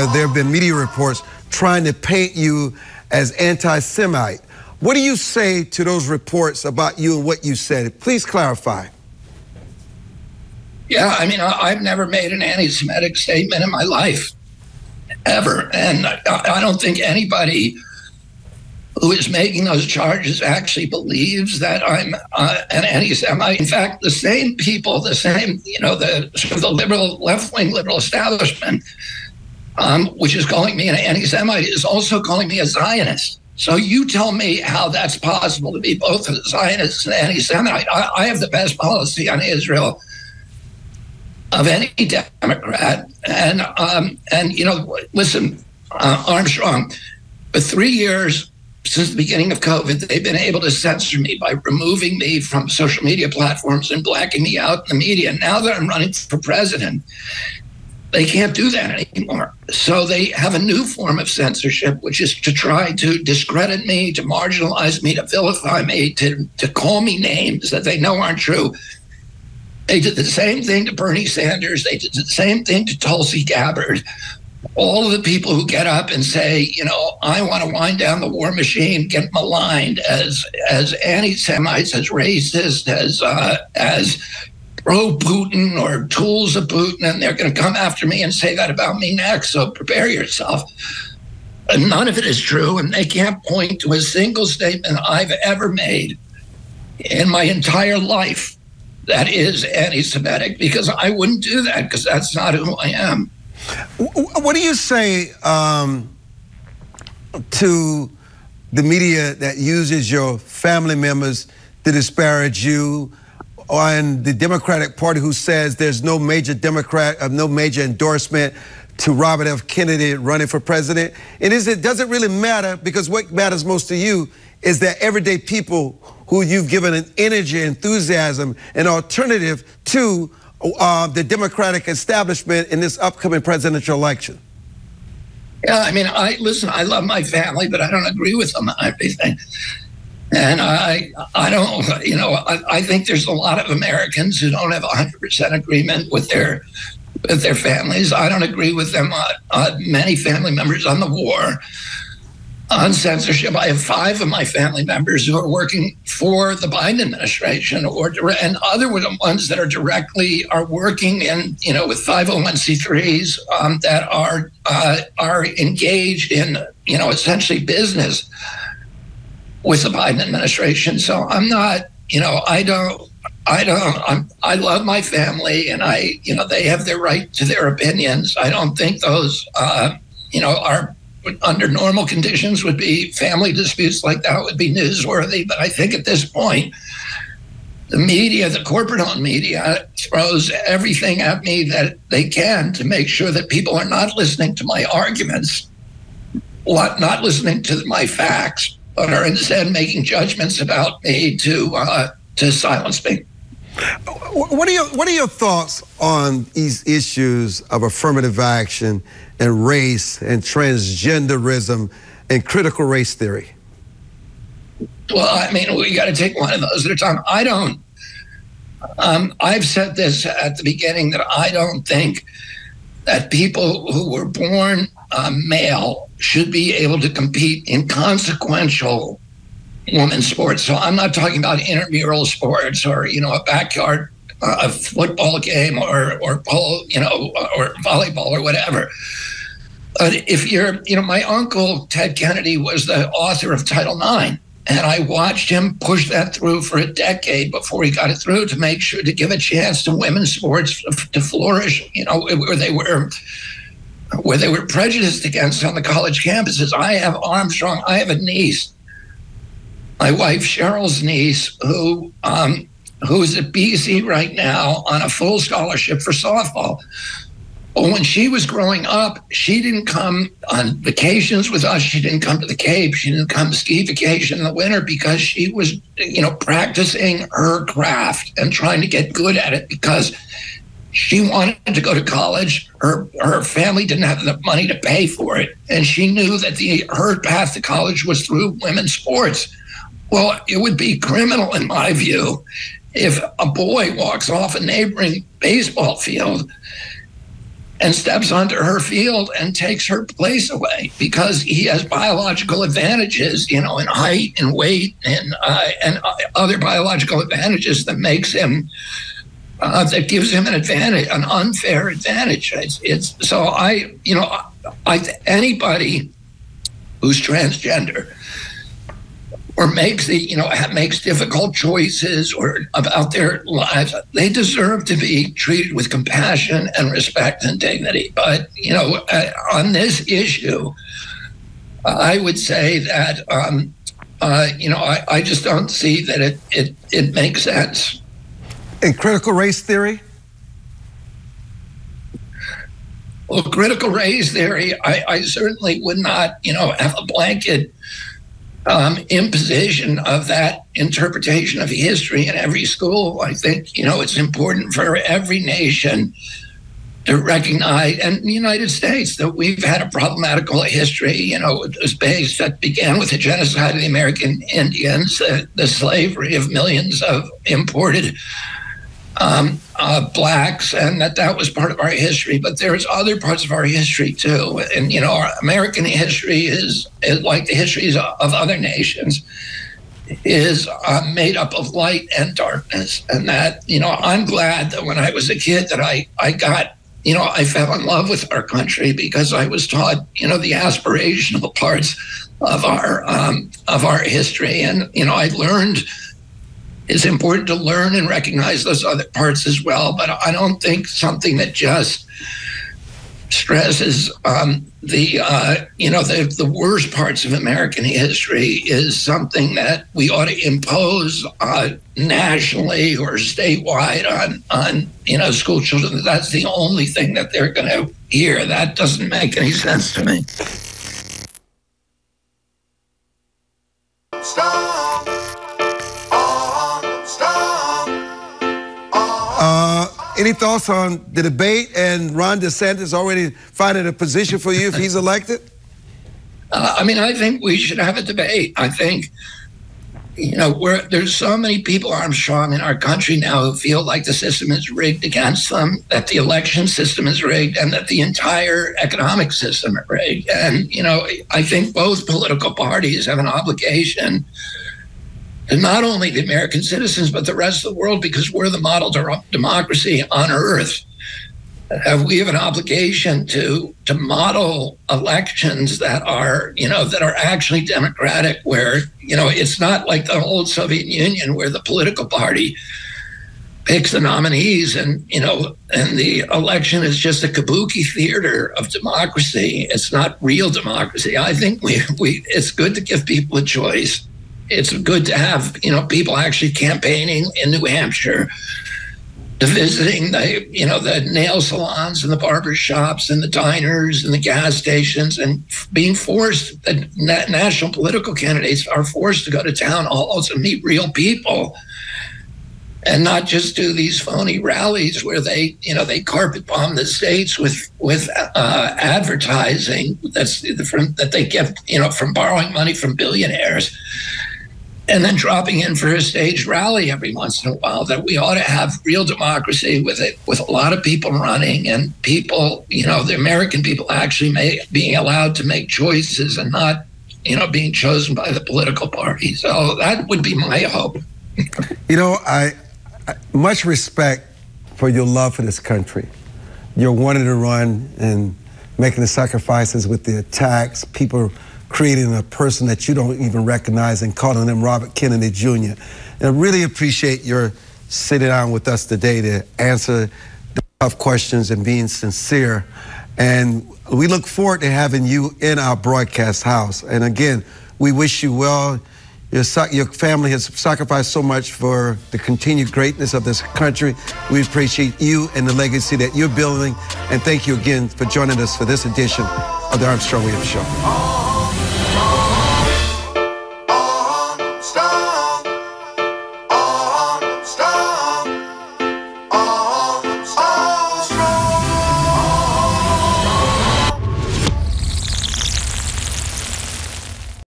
where there have been media reports trying to paint you as anti-Semite. What do you say to those reports about you and what you said? Please clarify. Yeah, I mean, I've never made an anti-Semitic statement in my life, ever. And I don't think anybody who is making those charges actually believes that I'm an anti-Semite. In fact, the same people, the liberal, left-wing liberal establishment, which is calling me an anti-Semite, is also calling me a Zionist. So you tell me how that's possible to be both a Zionist and anti-Semite. I have the best policy on Israel of any Democrat. And listen, Armstrong, for 3 years, since the beginning of COVID, they've been able to censor me by removing me from social media platforms and blacking me out in the media. Now that I'm running for president, they can't do that anymore. So they have a new form of censorship, which is to try to discredit me, to marginalize me, to vilify me, to call me names that they know aren't true. They did the same thing to Bernie Sanders. They did the same thing to Tulsi Gabbard. All of the people who get up and say, I want to wind down the war machine, get maligned as anti-Semites, as racist, as pro-Putin or tools of Putin, and they're going to come after me and say that about me next. So prepare yourself. And none of it is true, and they can't point to a single statement I've ever made in my entire life that is anti-Semitic, because I wouldn't do that, because that's not who I am. What do you say to the media that uses your family members to disparage you, and the Democratic Party who says there's no major endorsement to Robert F. Kennedy running for president? It doesn't really matter, because what matters most to you is that everyday people who you've given an energy, enthusiasm, an alternative to the Democratic establishment in this upcoming presidential election. Yeah, I mean, I love my family, but I don't agree with them on everything. And I don't, I think there's a lot of Americans who don't have 100% agreement with their families. I don't agree with them on many family members on the war, on censorship. I have 5 of my family members who are working for the Biden administration, and other ones that are working in, with 501c3s that are engaged in, essentially business with the Biden administration. So I'm not, I love my family, and they have their right to their opinions. I don't think those, are under normal conditions would be family disputes like that would be newsworthy. But I think at this point, the media, the corporate-owned media, throws everything at me that they can to make sure that people are not listening to my arguments, not listening to my facts, but are instead making judgments about me to silence me. What are your thoughts on these issues of affirmative action and race and transgenderism and critical race theory? Well, I mean, we got to take one of those at a time. I've said this at the beginning, that I don't think that people who were born male should be able to compete in consequential women's sports. So I'm not talking about intramural sports or, a backyard a football game or polo, or volleyball or whatever. But if you're, my uncle, Ted Kennedy, was the author of Title IX. And I watched him push that through for a decade before he got it through, to make sure to give a chance to women's sports to flourish, where they were prejudiced against on the college campuses. I have Armstrong. I have a niece, my wife Cheryl's niece, who's at BC right now on a full scholarship for softball. But when she was growing up, she didn't come on vacations with us. She didn't come to the Cape. She didn't come ski vacation in the winter, because she was, practicing her craft and trying to get good at it, because she wanted to go to college. Her family didn't have enough money to pay for it. And she knew that her path to college was through women's sports. Well, it would be criminal, in my view, if a boy walks off a neighboring baseball field and steps onto her field and takes her place away because he has biological advantages, in height and weight and other biological advantages that makes him, that gives him an advantage, an unfair advantage. Anybody who's transgender or makes difficult choices or about their lives, they deserve to be treated with compassion and respect and dignity. But, on this issue, I would say that, I just don't see that it makes sense. In critical race theory? Well, critical race theory, I certainly would not, have a blanket imposition of that interpretation of history in every school. I think, it's important for every nation to recognize, and the United States, that we've had a problematical history, that began with the genocide of the American Indians, the slavery of millions of imported blacks, and that was part of our history. But there's other parts of our history too. And, our American history is like the histories of other nations, is made up of light and darkness. And that, I'm glad that when I was a kid that I got, I fell in love with our country because I was taught, the aspirational parts of our history. And, I learned it's important to learn and recognize those other parts as well. But I don't think something that just stresses the worst parts of American history is something that we ought to impose nationally or statewide on school children. That's the only thing that they're going to hear. That doesn't make any sense to me. Any thoughts on the debate and Ron DeSantis already finding a position for you if he's elected? I think we should have a debate. I think, there's so many people, Armstrong, in our country now who feel like the system is rigged against them, that the election system is rigged, and that the entire economic system is rigged. And, I think both political parties have an obligation to not only the American citizens, but the rest of the world, because we're the model democracy on earth. We have an obligation to model elections that are actually democratic, where, it's not like the old Soviet Union where the political party picks the nominees and the election is just a kabuki theater of democracy. It's not real democracy. I think it's good to give people a choice. It's good to have, people actually campaigning in New Hampshire, to visiting the nail salons and the barber shops and the diners and the gas stations, and being forced, the national political candidates are forced to go to town halls and meet real people and not just do these phony rallies where they carpet bomb the states with advertising that they get, from borrowing money from billionaires, and then dropping in for a staged rally every once in a while. That we ought to have real democracy with a lot of people running, and people, the American people actually being allowed to make choices and not, being chosen by the political party. So that would be my hope. I much respect for your love for this country. You're wanting to run and making the sacrifices with the attacks, people creating a person that you don't even recognize and calling them Robert Kennedy Jr. And I really appreciate your sitting down with us today to answer the tough questions and being sincere. And we look forward to having you in our broadcast house. And again, we wish you well. Your family has sacrificed so much for the continued greatness of this country. We appreciate you and the legacy that you're building. And thank you again for joining us for this edition of the Armstrong Williams Show.